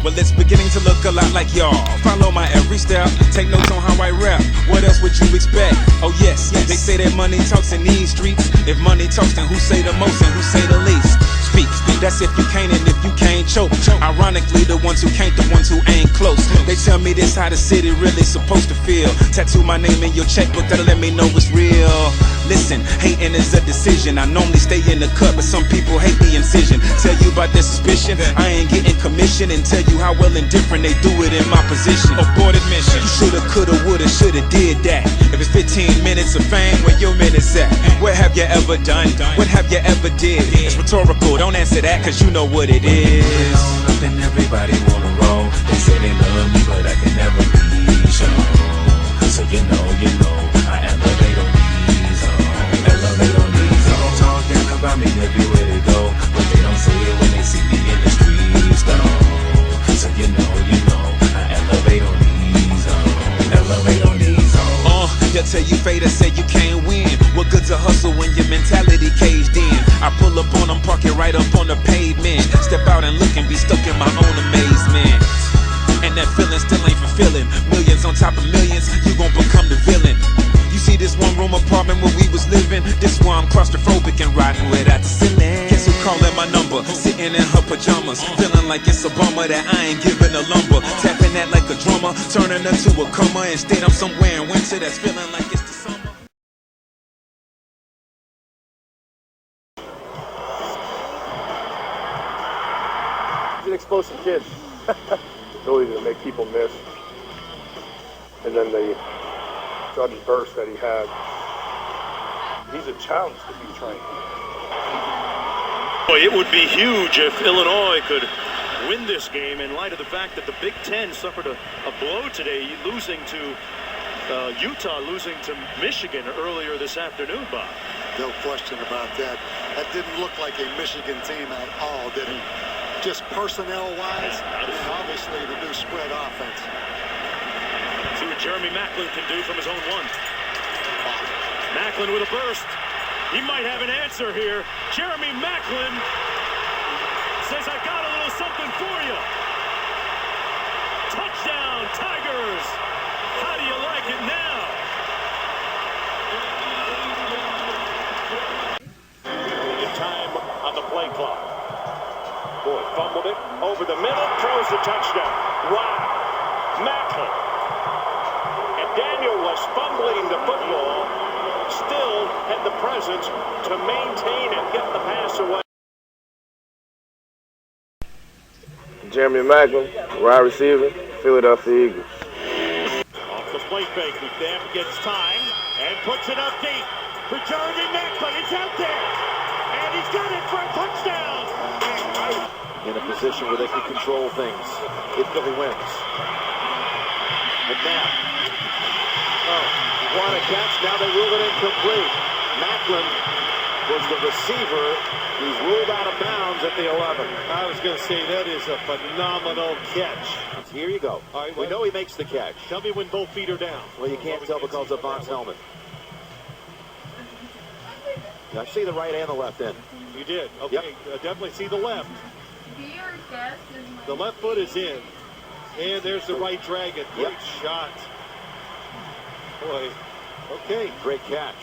Well, it's beginning to look a lot like y'all. Follow my every step, take notes on how I rap. What else would you expect? Oh yes, they say that money talks in these streets. If money talks, then who say the most and who say the least? Speak, that's if you can't and if you can't choke. Ironically, the ones who can't, the ones who ain't close. They tell me this how the city really supposed to feel. Tattoo my name in your checkbook, that'll let me know it's real. Listen, hating is a decision. I normally stay in the cut, but some people hate the incision. Tell you about their suspicion, I ain't getting commission. And tell you how well and different they do it in my position. Aborted mission. You shoulda, coulda, woulda, shoulda did that. If it's 15 minutes of fame, where your minutes at? What have you ever done? What have you ever did? It's rhetorical, don't answer that, cause you know what it is. Up and everybody wanna roll. They say they love me, but I can never be shown. So you know, I elevate on these elevate on these talking about me everywhere they go, but they don't say it when they see me in the streets though. So you know, I elevate on these elevate on these They'll tell you fader say you can't win. What good's a hustle when your mentality caged in? I pull up on them, park it right up on the pavement. Step out and look and be stuck in my own amazement. And that feeling still ain't fulfilling. Millions on top of millions, you gon' become the villain. You see this one room apartment where we was living? This why I'm claustrophobic and riding without the ceiling. Guess who calling my number? Sitting in her pajamas, feeling like it's a bummer that I ain't giving a lumber. Tapping that like a drummer, turning her to a coma. Instead I'm somewhere in winter that's feeling like it's the summer. He's an explosive kid. Ability to make people miss. And then the sudden burst that he had. He's a challenge to be trained. Boy, it would be huge if Illinois could win this game in light of the fact that the Big Ten suffered a blow today, losing to Utah, losing to Michigan earlier this afternoon, Bob. No question about that. That didn't look like a Michigan team at all, did it? Just personnel-wise, and obviously the new spread offense. See what Jeremy Maclin can do from his own one. Maclin with a burst. He might have an answer here. Jeremy Maclin says, I got a little something for you. Touchdown, Tigers. How do you like it now? Time on the play clock. Boy, fumbled it over the middle, throws the touchdown. Wow. Maclin. And Daniel was fumbling the football, still had the presence to maintain and get the pass away. Jeremy Maclin, wide receiver, Philadelphia Eagles. Off the play fake, McNabb gets time and puts it up deep for Jeremy Maclin. It's out there, and he's got it for a touchdown. In a position where they can control things if Philly wins. McNabb. Oh, what a catch. Now they rule it incomplete. Maclin was the receiver. He's ruled out of bounds at the 11. I was going to say that is a phenomenal catch. Here you go. All right, we know he makes the catch. Tell me when both feet are down. Well, you can't tell because of Von's helmet. I see the right and the left end. You did. Okay, yep. Definitely see the left. The left foot is in. And there's the right dragon. Great shot. Boy. Okay. Great catch.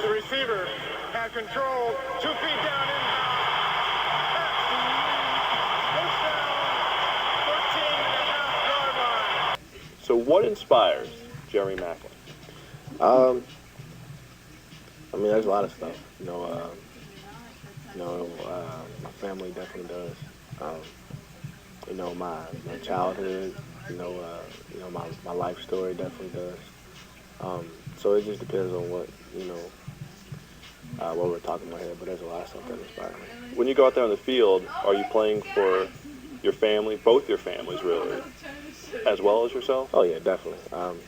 The receiver had control. 2 feet down in. So what inspires Jeremy Maclin? I mean, there's a lot of stuff. My family definitely does. My childhood. My life story definitely does. So it just depends on what we're talking about here. But there's a lot of stuff that inspires me. When you go out there on the field, are you playing for your family, both your families, really, as well as yourself? Oh yeah, definitely.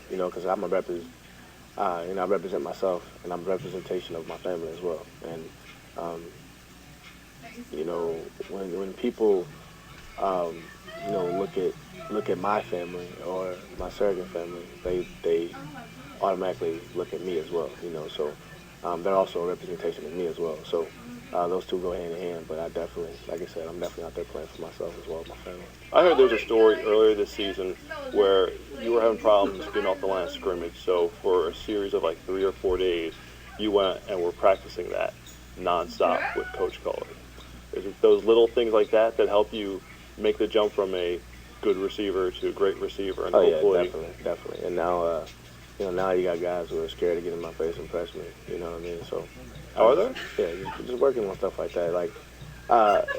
Because I represent myself, and I'm a representation of my family as well. And when people look at my family or my surrogate family, they automatically look at me as well. So they're also a representation of me as well. So those two go hand in hand. But I definitely, like I said, I'm definitely out there playing for myself as well as my family. I heard there was a story earlier this season where you were having problems getting off the line of scrimmage. So for a series of like 3 or 4 days, you went and were practicing that nonstop with Coach Kohler. Is it those little things like that that help you make the jump from a good receiver to a great receiver? And hopefully, definitely. And now, now you got guys who are scared to get in my face and press me. You know what I mean? So, are there? Yeah, just working on stuff like that. Like,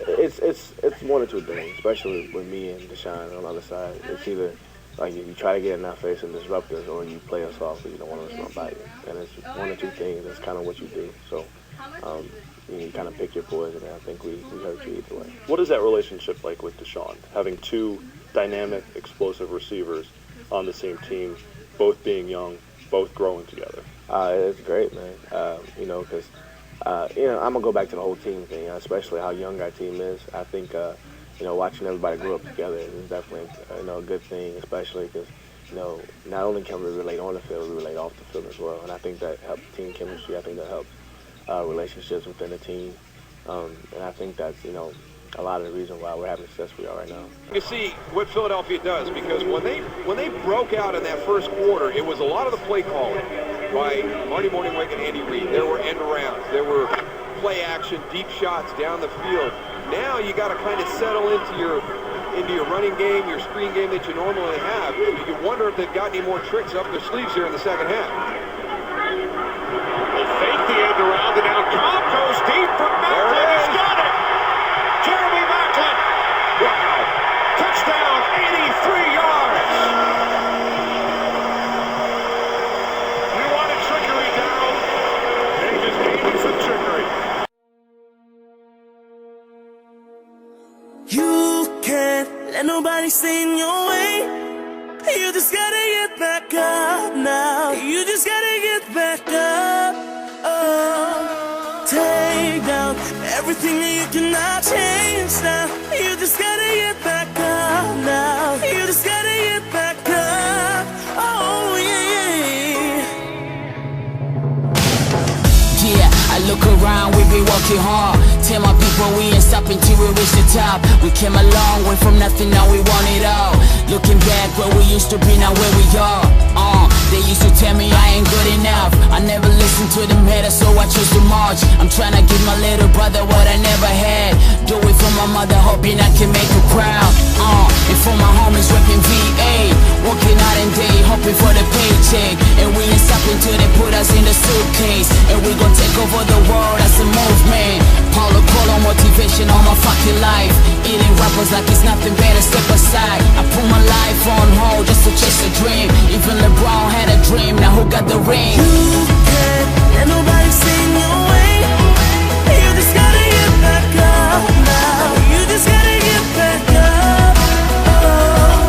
it's one or two things, especially with me and Deshaun on the other side. It's either like you try to get in our face and disrupt us, or you play us off because you don't want us to run by you. And it's one or two things. That's kind of what you do. So, you kind of pick your poison, and I think we hurt you either way. What is that relationship like with Deshaun? Having two dynamic, explosive receivers on the same team, both being young, both growing together. It's great, man. Because I'm gonna go back to the whole team thing, especially how young our team is. I think watching everybody grow up together is definitely a good thing, especially because not only can we relate on the field, we relate off the field as well, and I think that helps team chemistry. I think that helps relationships within the team, and I think that's a lot of the reason why we're having the success we are right now. You see what Philadelphia does, because when they broke out in that first quarter, it was a lot of the play calling by Marty Morningweg and Andy Reid. There were end arounds, there were play action, deep shots down the field. Now you got to kind of settle into your running game, your screen game that you normally have. You wonder if they've got any more tricks up their sleeves here in the second half. They fake the end around, and now Cobb goes deep for Maclin. He's got it! Jeremy Maclin! Wow! Touchdown, 83 yards! You wanted trickery down. They just gave you some trickery. You can't let nobody stand in your way. You just gotta get back up now. You just gotta get back up. Oh, take down everything that you cannot change now. You just gotta get back up now. You just gotta get back up. Oh, yeah. Yeah, I look around, we be working hard. Tell my people we ain't stopping till we reach the top. We came a long way from nothing, now we want it all. Looking back where we used to be, now where we are. They used to tell me I ain't good enough. I never listened to them haters, so I chose to march. I'm trying to give my little brother what I never had. Do it for my mother, hoping I can make her proud. And for my homies repping VA, working out and day, hoping for the paycheck. And we ain't stopping till they put us in the suitcase. And we gon' take over the world as a movement. Paulo Coelho motivation all my fucking life. Eating rappers like it's nothing better, step aside. I put my life on hold just to chase a dream. Even LeBron had a dream, now who got the ring? You can't let nobody stand in your way. You just gotta get back up now. You just gotta get back up. Oh,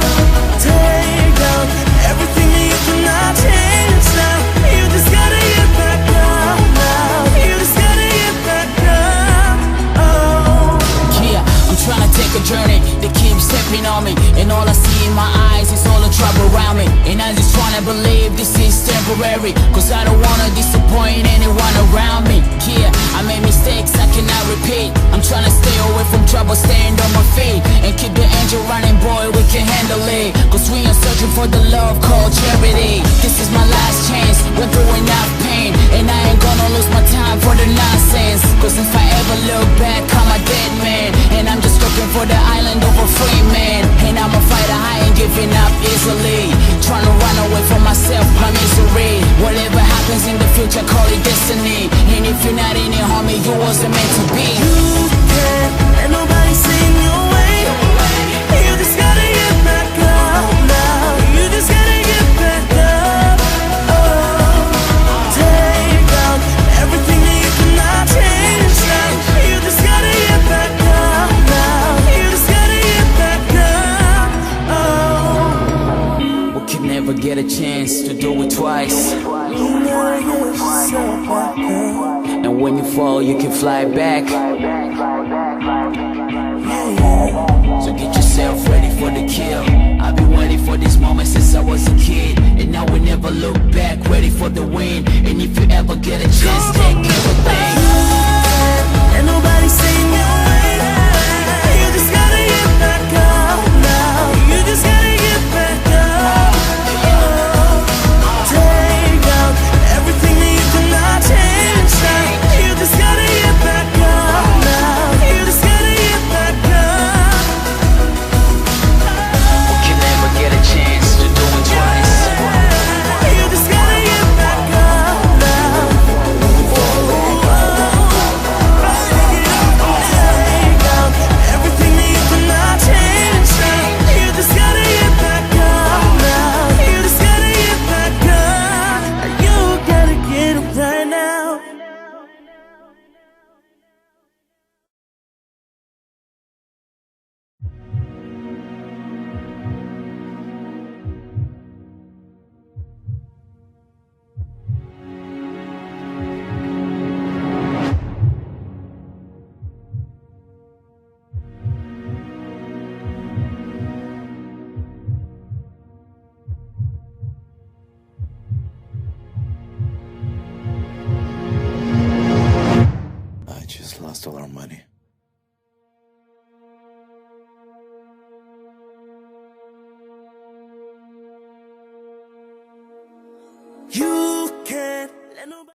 take down everything that you cannot change now. You just gotta get back up now. You just gotta get back up. Oh, yeah, I'm trying to take a journey. They keep stepping on me, and all I see in my eyes is all the trouble around me. And I just trying to believe this is temporary, cause I don't wanna disappoint anyone around me. Yeah, I made mistakes I cannot repeat. I'm trying to stay away from trouble, staying on my feet, and keep the engine running, boy, we can handle it. Cause we are searching for the love called charity. This is my last chance, went through enough pain, and I ain't gonna lose my time for the nonsense. Cause if I ever look back, I'm a dead man, and I'm just looking for the island of a free man. And I'm a fighter, I ain't giving up easily. Trying to run away from myself, my misery. Whatever happens in the future, call it destiny. And if you're not in it, homie, you wasn't meant to be. you can't let nobody stand in your way. You just gotta get back up now. You just gotta get back up. Oh, take down everything that you cannot change now. You just gotta get back up now. You just gotta get back up. Oh, We can never get a chance to do it twice. you gotta get yourself back up. And when you fall, you can fly back. So get yourself ready for the kill. I've been waiting for this moment since I was a kid, and now we never look back, ready for the win. And if you ever get a chance, take everything. And lost all our money.